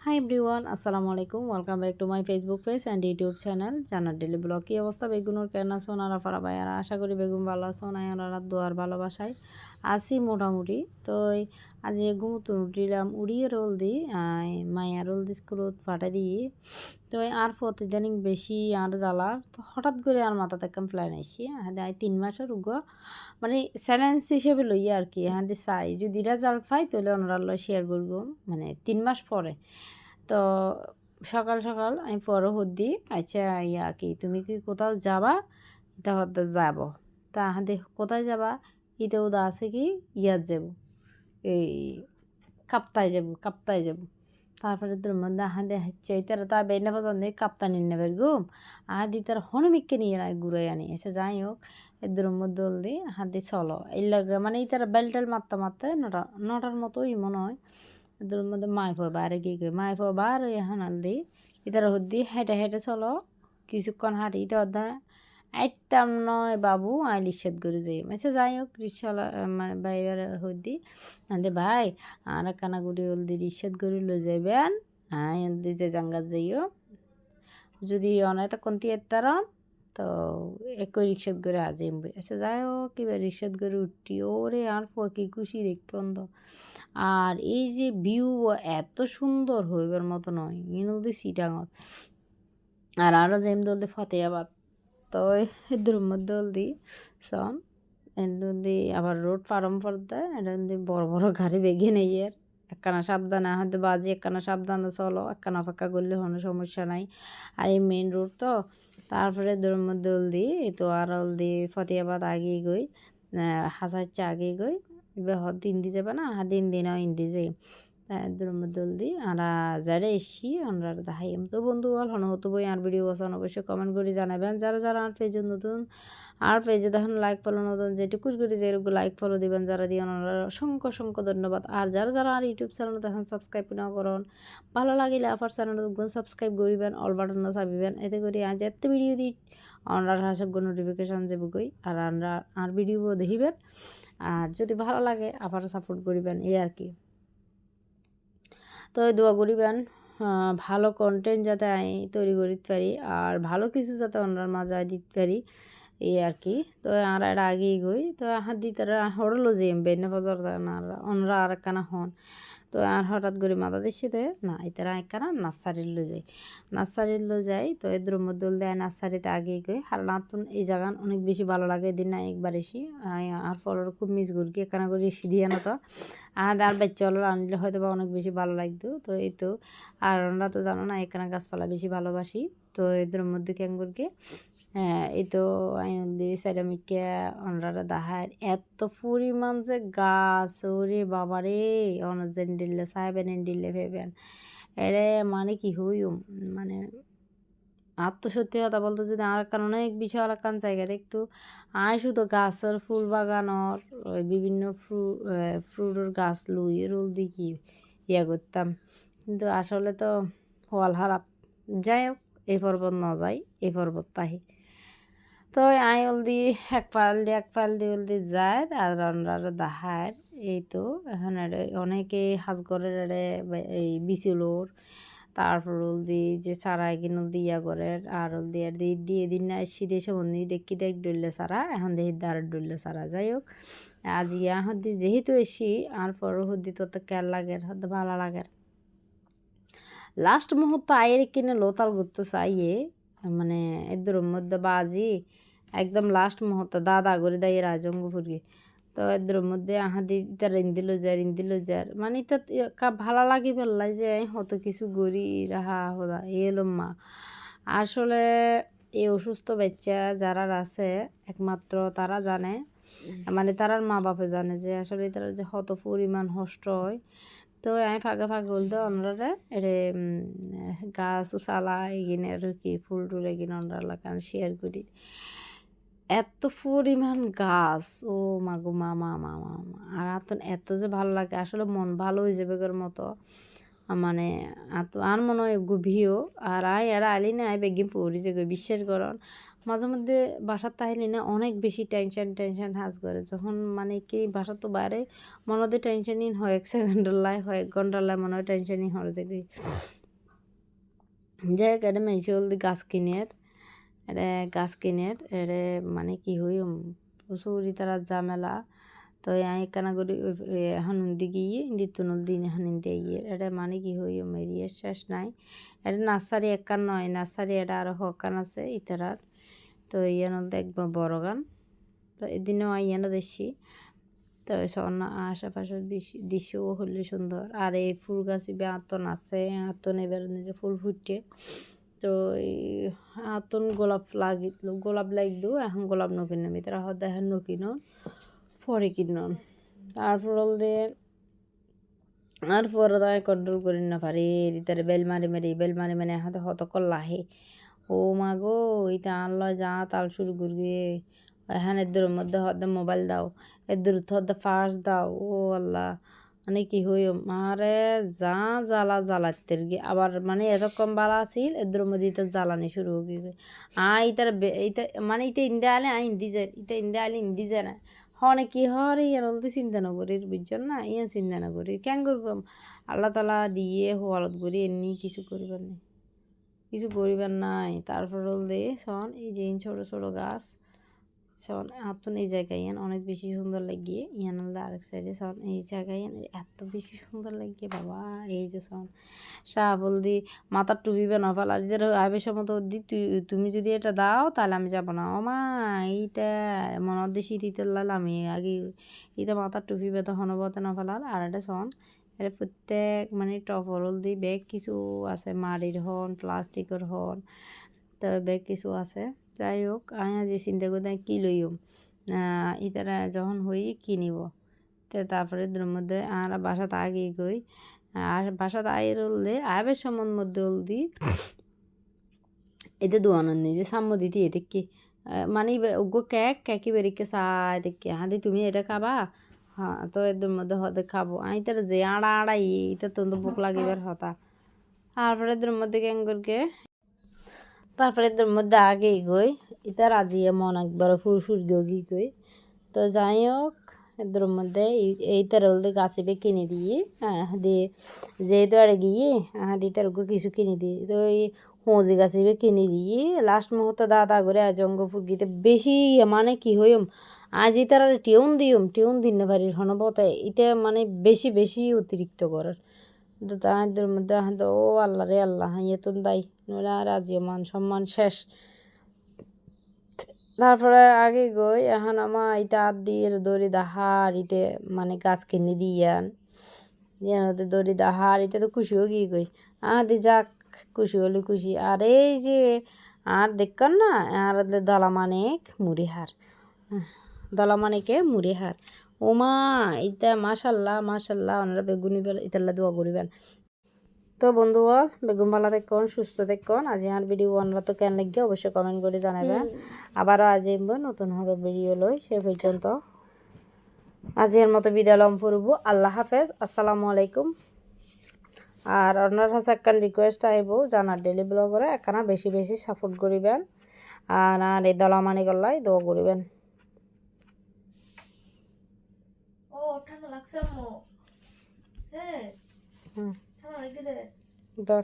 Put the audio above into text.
Hi everyone, আসসালামু আলাইকুম। Welcome back to my Facebook page and YouTube channel জান্নাত daily blog. কী অবস্থা বেগুনের কেন আছো ওনারা ফারা ভাইয়ারা? আশা করি বেগুন ভালো আছো না ওনারা দোয়ার ভালোবাসায় আসি মোটামুটি। তো আজ ঘুমতুন উঠিলাম উড়িয়ে রোল দিই মায়া রোল দি স্কুলত পাঠাই দিই। তো আর প্রতিদিন বেশি আর জ্বালার তো হঠাৎ করে আর মাথাতে একটা প্ল্যান আইসি হ্যাঁ 3 মাসের উগা মানে চ্যালেঞ্জ হিসেবে লইয়া আর কি হ্যাঁ চাই যদি রেজাল্ট পাই তাহলে ওনারা শেয়ার করব মানে 3 মাস পরে। তো সকাল সকাল আমি পরও হদ্দি আচ্ছা ইয়া কি তুমি কি কোথাও যাবা? এটা হতে যাব তা হাতে কোথায় যাবা? ইতে ওদা আছে কি ইয়াত যাব এই কাপ্তায় যাব তারপরে তোর মধ্যে হাতে হচ্ছে তারা তা বেনে পছন্দ কাপ্তানি নেবের ঘুম আদি তার হনুমিককে নিয়ে ঘুরাই আনি এসে যাই হোক এদের মধ্যে দল দি হাতে চলো এই লাগে মানে এই তারা বেলটেল মারতে মারতে নটার মতোই মনে হয় এদের মধ্যে মাইফো বাইরে গিয়ে গিয়ে মাইফো বার ওই হানাল দি ইতারা হদ্দি হেঁটে হেঁটে চলো কিছুক্ষণ হাঁটি এটা অধ্যায় আইতাম নয় বাবু আই লিশ্বাদ করে যাই আচ্ছা যাই হোক রিক্সাওয়ালা মানে ভাইবার হদ্দি আদে ভাই আর কানাগুড়ি হলদি রিশ্বাদ করে লো যাইবেন হ্যাঁ হলদি যে জাঙ্গাত যাইও যদি অনেক কন্তি এতারাম তো একই রিক্সাত করে আজিম বই আচ্ছা যাই হোক কিবা রিক্সাত করে উঠি ওরে আর কি খুশি দেখন্দ আর এই যে ভিউ এত সুন্দর হইবার মতো নয় ইনলদি সিটাঙত আর আরও যেম দলদি ফতেহাবাদ তো এদের মধ্যে দি সন এদি আবার রোড ফার্ম পড়তে এটা বড় বড় গাড়ি বেগে নেই এর একখানা সাবধানে হয়তো বাজি একখানা সাবধানে চলো একখানা অপেক্ষা করলে কোনো সমস্যা নাই আর এই মেন রোড তো তারপরে এদের মধ্যে দি তো আর দি ফতেহাবাদ আগেই গই হাসাচ্ছে আগেই গই এবার দিন দি যাবে না দিন দিনও ইন্দি যাই দুরমদলদি আরা যারা এসি আমরা দেখাই তো বন্ধু বল হন হতো বই আর ভিডিও বসান অবশ্যই কমেন্ট করে জানাবেন যারা যারা আর পেজে নতুন আর পেজে দেখেন লাইক ফলো নতুন যেটুকু করে যেরকম লাইক ফলো দিবেন যারা দিয়ে ওনারা অসংখ্য অসংখ্য ধন্যবাদ আর যারা যারা আর ইউটিউব চ্যানেল দেখেন সাবস্ক্রাইব না করুন ভালো লাগিলে আফার চ্যানেল সাবস্ক্রাইব করিবেন অল বাটন চাপিবেন এতে করে আজ এত ভিডিও দিই আমরা হাসক নোটিফিকেশান যাবগই আর আমরা আর ভিডিও দেখিবেন আর যদি ভালো লাগে আবার সাপোর্ট করিবেন এই আর কি তো দোয়া করিবেন ভালো কন্টেন্ট যাতে আমি তৈরি করতে পারি আর ভালো কিছু যাতে ওনার মাঝে দিতে পারি এই আর কি তো আর এটা আগেই গই তো হাত দিতে হরলো যে বেনে বাজার ওনারা আর একখানা হন তো আর হঠাৎ করে মাথা দিচ্ছিতে না এতারা একখানা নার্সারির যাই তো এদের মধ্যে দেয় নার্সারিতে আগেই গই আর নাতুন এই জায়গান অনেক বেশি ভালো লাগে এদিন না একবার এসি আর ফলর খুব মিস করি একখানা করে এসি দিয়ে না তো আর বাচ্চা হলো আনলে হয়তো বা অনেক বেশি ভালো লাগতো তো এই তো আর ওনারা তো জানো না এখানে গাছপালা বেশি ভালোবাসি তো এদের মধ্যে ক্যাঙ্গুরকে হ্যাঁ এই তো আইনদি সেরামিকে ওনারা দাহার এত পরিমাণ যে গাছ ওরে বাবারে অনজেন দিল্লে সাহেবেন দিল্লে ভেবেন এরে মানে কি হই মানে সত্যি কথা বলতে যদি আর কারণ অনেক বিশাল একখান জায়গা দেখতো আয় শুধু গাছের ফুল বাগানোর ওই বিভিন্ন ফ্রুটের গাছ লুই রোল দিকি ইয়া করতাম কিন্তু আসলে তো ফল হারাপ যাই হোক এই পর্বত ন যাই এই পর্বত তাহি তো আই অলদি এক পাল দি অলদি যায় আর রান্নার দাহার এই তো এখন অনেকে হাজগরের এই বিচুলোর তারপর অলদি যে সারা এগিন অলদি ইয়া করে আর অলদি আর দিয়ে দিন না শীতে সম্বন্ধে দেখি দেখ ডললে সারা এখন দেখি দাঁড় ডললে সারা যাই হোক আজ ইয়া হদ্দি যেহেতু এসি আর পর হদ্দি তো কেয়ার লাগে হয়তো ভালো লাগে লাস্ট মুহূর্ত আয়ের কিনে লোতাল ঘুরতে চাইয়ে মানে এদের মধ্যে বাজি একদম লাস্ট মুহূর্তে দাদা করে দাইয়ে রাজঙ্গ ফুরগে তো এদের মধ্যে আহাদি ইতা রিন্দিল যার মানে ইতা ভালো লাগি ফেললাই যে হত কিছু গড়ি রাহা হদা এলো মা আসলে এই অসুস্থ বাচ্চা যারা আছে একমাত্র তারা জানে মানে তারার মা বাপে জানে যে আসলে তারা যে হত পরিমাণ কষ্ট হয় তো আমি ফাঁকে বলতে ওনারা এরে গাছ চালা এগিনে আর কি ফুল টুল এগিনে ওনারা কারণ শেয়ার করি এত পরিমাণ গাছ ও মা আর এত যে ভালো লাগে আসলে মন ভালো হয়ে যাবে মতো মানে আর মনে হয় ভিও আর এরা আইলি না বেগিন পড়ি যে বিশ্বাস করন মাঝে মধ্যে বাসার তাইলি না অনেক বেশি টেনশন হাজ করে যখন মানে কি বাসার তো বাইরে মনে হয় টেনশনই হয় 1 সেকেন্ডের লাই হয় 1 ঘন্টার লাই মনে হয় টেনশনই হয় যে যে এটা মেশল দি গাছ কিনের এটা মানে কি হই প্রচুর তারা ঝামেলা তো এখানে করি এখন গিয়ে দিতুনল দিন এখন দিয়ে এটা মানে কি হই মেরিয়ে শেষ নাই এটা নার্সারি একান নয় নার্সারি এটা আরও হকান আছে ইতারার তো ইয়ানল দেখব বড় গান তো এদিনও ইয়ানো দেখছি তো আশেপাশের দৃশ্যও হলে সুন্দর আর এই ফুল গাছ আতন আছে আতন এবার নিজে ফুল ফুটছে তো এই আতন গোলাপ লাগিল এখন গোলাপ নকিন ভিতরে দেখেন নকিন পরে কিনন তারপর দিয়ে আর পরে তো কন্ট্রোল করি না পারি তারে বেল মারি মানে হাতে হতকল লাহে ও মা গো ইটা আনলো যা তাল শুরু করি এখন এদের মধ্যে হতে মোবাইল দাও এদের হতে ফার্স্ট দাও ও আল্লাহ মানে কি হই মারে যা জ্বালাতের গিয়ে আবার মানে এরকম বালা আছিল এদের মধ্যে ইটা জ্বালানি শুরু হয়ে ইটার এটা মানে ইটা ইন্দা আলে ইন্দি যায় ইটা ইন্দা আলে ইন্দি যায় না হনে কি হরে ইয়ান বলতে চিন্তা না করি বুঝছেন না ইয়ান চিন্তা না করি কেন করবাম আল্লাহ তালা দিয়ে হওয়ালত করি এমনি কিছু করিবার নাই তারপর দে শোন এই যে ছোট গাছ শোন আতন এই জায়গায় ইয়ান অনেক বেশি সুন্দর লাগিয়ে ইয়ান আরেক সাইডে শোন এই জায়গায় এত বেশি সুন্দর লাগিয়ে বাবা এই যে শোন শাহবল দি মাথার টুপি বা নফাল আর আবেশের মতো দি তুমি যদি এটা দাও তাহলে আমি যাবো না ও মা এইটা মনের দেশি দিতে লাল আমি আগে এটা মাথার টুপি বেতা হনবতে নফালাল আর এটা শোন এটা প্রত্যেক মানে টপরল দি ব্যাগ কিছু আছে মাটির হন প্লাস্টিকের হন তবে ব্যাগ কিছু আছে যাই হোক আমি যে চিন্তা করি কি লইম ইতারা যখন হই কিনিব তো তারপরে এদের মধ্যে আমরা বাসাতে আগেই গই আর বাসাতে আয়ের হলদে আবের সম্বন্ধ মধ্যে হলদি এতে দোয়ানোর নেই যে সাম্য দিতি এতে কি মানে ওগো কেকি বেরিকে চাই দেখি হ্যাঁ দি তুমি এটা খাবা হ্যাঁ তো এদের মধ্যে হতে খাবো আমি তার যে আড়া এটা তো বুক লাগিবার হতা তারপরে এদের মধ্যে কেন করকে তারপরে এদের মধ্যে আগেই গই এটা রাজিয়ে মন একবার ফুরফুর গি গই তো যাই হোক এদের মধ্যে এইটার হলদে গাছে কিনে দিয়ে দিয়ে যেহেতু আরে গিয়ে দিয়ে তার কিছু কিনে দিই তো এই হোঁজি গাছে কিনে দিয়ে লাস্ট মুহূর্তে দাদা করে আজ অঙ্গপুর গিতে বেশি মানে কি হইম আজ তার টিউন দিন না পারি হনবতা এটা মানে বেশি অতিরিক্ত করার তো তাদের মধ্যে ও আল্লাহ রে আল্লাহ ইয়ে তো দাই নইলে আর আজি মান সম্মান শেষ তারপরে আগে গই এখন আমার এটা দিয়ে দড়ি দাহার ইতে মানে গাছ কিনে দিয়ান ওদের দড়ি দাহার ইতে তো খুশিও গিয়ে গই দি যাক খুশি হলে খুশি আর এই যে আর দেখছেন না আর দলামানিকে মুড়ি হার ওমা এটা মাশাল্লাহ ওনারা বেগুনি ইতাল্লা দোয়া করিবেন তো বন্ধুরা বেগুন ভালো দেখুন সুস্থ দেখুন আজ আমার ভিডিও ওনারা তো কেন লাগবে অবশ্যই কমেন্ট করে জানাবেন আবারও আজ নতুন হলো ভিডিও লই সে পর্যন্ত আজের মতো বিদায় লম ফুরবো আল্লাহ হাফেজ আসসালামু আলাইকুম আর আপনার কাছে একটা রিকোয়েস্ট আইব জানার ডেলি ব্লগরে একখানা বেশি সাপোর্ট করিবেন আর এই দলামানি গল্লাই দোয়া করিবেন ও ঠান্ডা লাগছে হ্যাঁ ঠান্ডা লাগে ধর